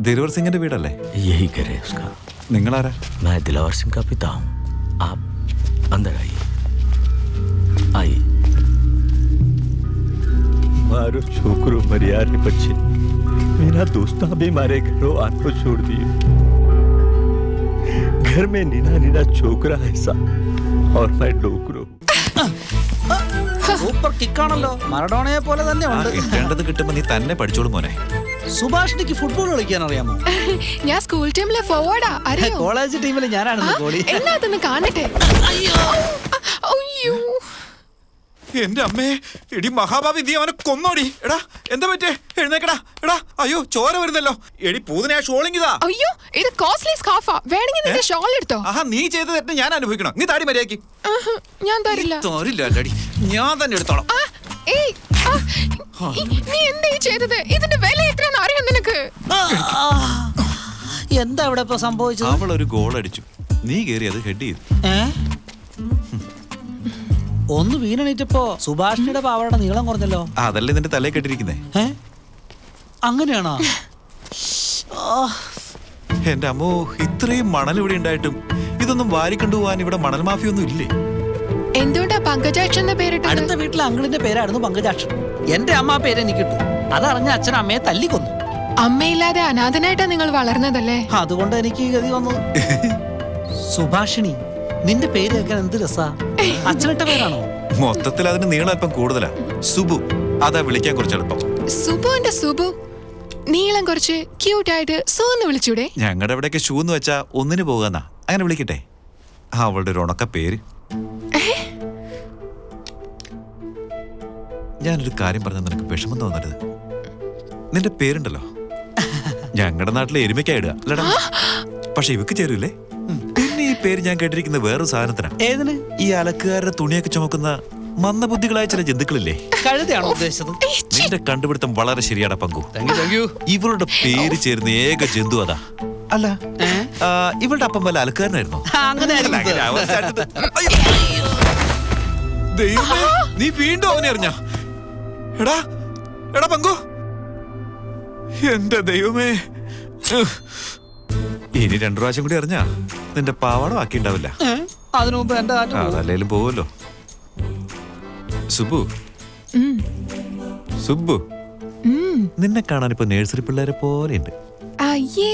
दिलवर सिंह के വീടല്ലേ? यही करे उसका। നിങ്ങളാരാ? मैं दिलवर सिंह का पिता हूँ। आप अंदर आइए, आइए। मारो छोकरो मरियारे बच्चे, मेरा दोस्ता भी मारे घरों आत्मा छोड़ दिए। घर में नीना नीना छोकरा ऐसा और मैं डोकरो। സൂപ്പർ കിക്കാണല്ലോ, മറഡോണയെ പോലെ തന്നെ ഉണ്ട്. കിട്ടേണ്ടത് കിട്ടുമ്പോ നീ തന്നെ പഠിച്ചോളൂ മോനെ. സുഭാഷിനിക്ക് ഫുട്ബോൾ കളിക്കാൻ അറിയാമോ? ഞാൻ സ്കൂൾ ടീമിലെ ഫോർവേഡാ. അറിയോ? കോളേജ് ടീമിൽ ഞാനാണ് ഗോളി. എന്നാ കാണട്ടെ. അയ്യോ അയ്യോ എന്റെ അമ്മേ, എടി മഹാഭാവി, നീ അവനെ കൊന്നോടി. എടാ എന്താ പറ്റേ? എഴുന്നേക്കടാ. എടാ അയ്യോ, ചോര വരുന്നല്ലോ. എടി പൂതിനെ ആ ഷോളിങ്ങിതാ. അയ്യോ, ഇത് കോസ്റ്റ്ലി സ്കാർഫാ. വേണമെങ്കിൽ നിന്റെ ഷോൾ എടുത്തോ. ആഹാ, നീ ചെയ്ത തെറ്റ് ഞാൻ അനുഭവിക്കണം. നീ താടി മര്യാദക്ക്. ഞാൻ തരില്ല. തരില്ലടി, ഞാൻ തന്നെ എടുത്തോളാം. ഏയ്, നീ എന്താ ചെയ്തത്? ഇതിന്റെ വില എത്രയാണെന്ന് അറിയാം നിനക്ക്? എന്താ ഇവിടെ ഇപ്പൊ സംഭവിച്ചത്? അവൾ ഒരു ഗോൾ അടിച്ചു, നീ കേറി അത് ഹെഡ് ചെയ്തു. ഒന്ന് വീണെണീറ്റപ്പോ സുഭാഷിനിയുടെ പാവയുടെ നീളം കുറഞ്ഞല്ലോ. അതല്ലേ നിന്റെ തലയിൽ കെട്ടിരിക്കുന്നേ? അങ്ങനെയാണോ? എന്റെ അമ്മോ, ഇത്രയും മണൽ ഇവിടെ ഉണ്ടായിട്ടും ഇതൊന്നും വാരിക്കൊണ്ടുപോകാൻ ഇവിടെ മണൽ മാഫിയൊന്നും ഇല്ലേ? എന്തുകൊണ്ടാ പങ്കജാക്ഷൻ എന്ന പേരിട്ടത്? അടുത്ത വീട്ടിലെ അങ്കിളിന്റെ പേരായിരുന്നു പങ്കജാക്ഷൻ. എന്റെ അമ്മ ആ പേര് എനിക്ക് കിട്ടു. അതറിഞ്ഞ അച്ഛൻ അമ്മയെ തല്ലിക്കൊന്നു. അമ്മയില്ലാതെ അനാഥനായിട്ടാ നിങ്ങൾ വളർന്നതല്ലേ? അതുകൊണ്ട് എനിക്ക് ഈ ഗതി വന്നു. സുഭാഷിണി, നിന്റെ പേര് കേൾക്കാൻ എന്ത് രസാ. അച്ഛനിട്ട പേരാണോ? മൊത്തത്തിൽ അതിന് നീളം അല്പം കൂടുതലാ. സുബു, അതാ വിളിക്കാൻ കുറച്ച് എളുപ്പം. സുബുവിന്റെ സുബു, നീളം കുറച്ച് ക്യൂട്ടായിട്ട് സൂന്ന് വിളിച്ചൂടെ? ഞങ്ങളുടെ എവിടെയൊക്കെ ഷൂ എന്ന് വെച്ചാ ഒന്നിന് പോകാന്നാ. അങ്ങനെ വിളിക്കട്ടെ? അവളുടെ ഒരു ഉണക്ക പേര്. ഞാനൊരു കാര്യം പറഞ്ഞ നിനക്ക് വിഷമം തോന്നരുത്. നിന്റെ പേരുണ്ടല്ലോ, ഞങ്ങളുടെ നാട്ടിലെ എരുമയ്ക്കായിടുക അല്ലടാ. പക്ഷെ ഇവക്ക് ചേരൂല്ലേ? പിന്നെ ഈ പേര് ഞാൻ കേട്ടിരിക്കുന്ന വേറൊരു സാധനത്തിനാ. ഏതിന്? ഈ അലക്കുകാരുടെ തുണിയൊക്കെ ചുമക്കുന്ന മന്ദബുദ്ധികളായ ചില ജന്തുക്കളില്ലേ? കഴുതയാണോ ഉദ്ദേശിച്ചത്? നിന്റെ കണ്ടുപിടുത്തം വളരെ ശരിയാടാ പങ്കു. ഇവളുടെ പേര് ചേരുന്ന ഏക ജന്തു അതാ. അല്ല, ഇവളുടെ അപ്പം വല്ല അലക്കുകാരനായിരുന്നോ? ദൈവമേ, നീ വീണ്ടും അവനെ അറിഞ്ഞ? എടാ എടാ പങ്കു, എന്റെ ദൈവമേ. ഇനി 2 പ്രാവശ്യം കൂടി അറിഞ്ഞാ നിന്റെ പാവാട ആക്കിണ്ടാവില്ല. അതിനു മുമ്പ് എന്റെ അതല്ലേലും പോവല്ലോ. സുബു, സുബു, നിന്നെ കാണാൻ ഇപ്പൊ നഴ്സറി പിള്ളേരെ പോലെ ഉണ്ട്. അയ്യേ,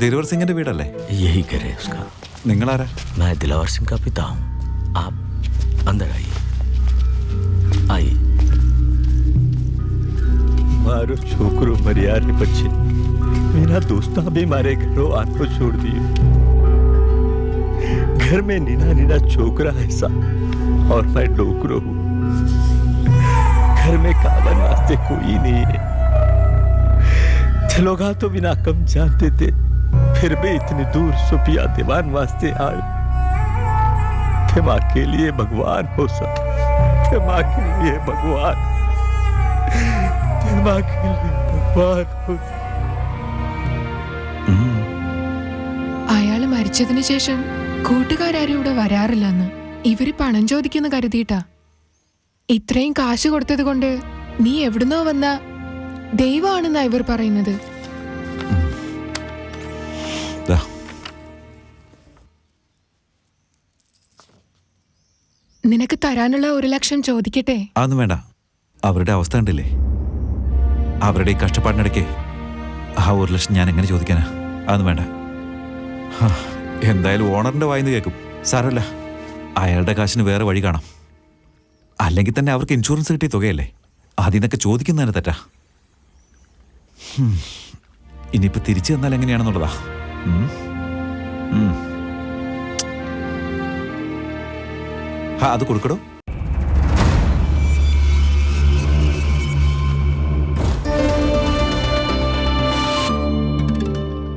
ദിലവർ സിംഗിന്റെ വീടല്ലേ? यही करे उसका। നിങ്ങളാരാ? मैं दिलवर सिंह का पिता हूँ। आप अंदर आइए, आइए। मारो छोकरो मरियारे बच्चे, मेरा दोस्ता भी मारे घरों आत्मा छोड़ दिए। घर में नीना नीना छोकरा ऐसा और मैं डोकरो हूँ। घर में कावन वास्ते कोई नहीं है। चलोगा तो बिना कम जानते थे, फिर भी इतनी दूर सुपिया दीवान वास्ते आए। तुम के लिए भगवान हो सब, तुम के लिए भगवान, तुम के लिए भगवान हो। അയാള് മരിച്ചതിന് ശേഷം കൂട്ടുകാരും ഇവിടെ വരാറില്ലെന്ന് ഇവര് പണം ചോദിക്കുന്ന കരുതിയിട്ടാ. ഇത്രയും കാശ് കൊടുത്തത് കൊണ്ട് നീ എവിടുന്നോ വന്ന ദൈവമാണെന്നാ ഇവർ പറയുന്നത്. നിനക്ക് തരാനുള്ള 1 ലക്ഷം ചോദിക്കട്ടെ? അതൊന്നും വേണ്ട. അവരുടെ അവസ്ഥ കണ്ടില്ലേ? അവരുടെ ഈ കഷ്ടപ്പാടിനിടയ്ക്ക് ആ 1 ലക്ഷം ഞാൻ എങ്ങനെ ചോദിക്കാനാ? അതൊന്നും വേണ്ട. എന്തായാലും ഓണറിന്റെ വായിന്ന് കേൾക്കും. സാരമില്ല, അയാളുടെ കാശിന് വേറെ വഴി കാണാം. അല്ലെങ്കിൽ തന്നെ അവർക്ക് ഇൻഷുറൻസ് കിട്ടിയ തുകയല്ലേ, അതിൽ നിന്നൊക്കെ ചോദിക്കുന്നതിന് തെറ്റാ. ഇനിയിപ്പോ തിരിച്ചു തന്നാൽ എങ്ങനെയാണെന്നുള്ളതാ. അത് കൊടുക്കടോ.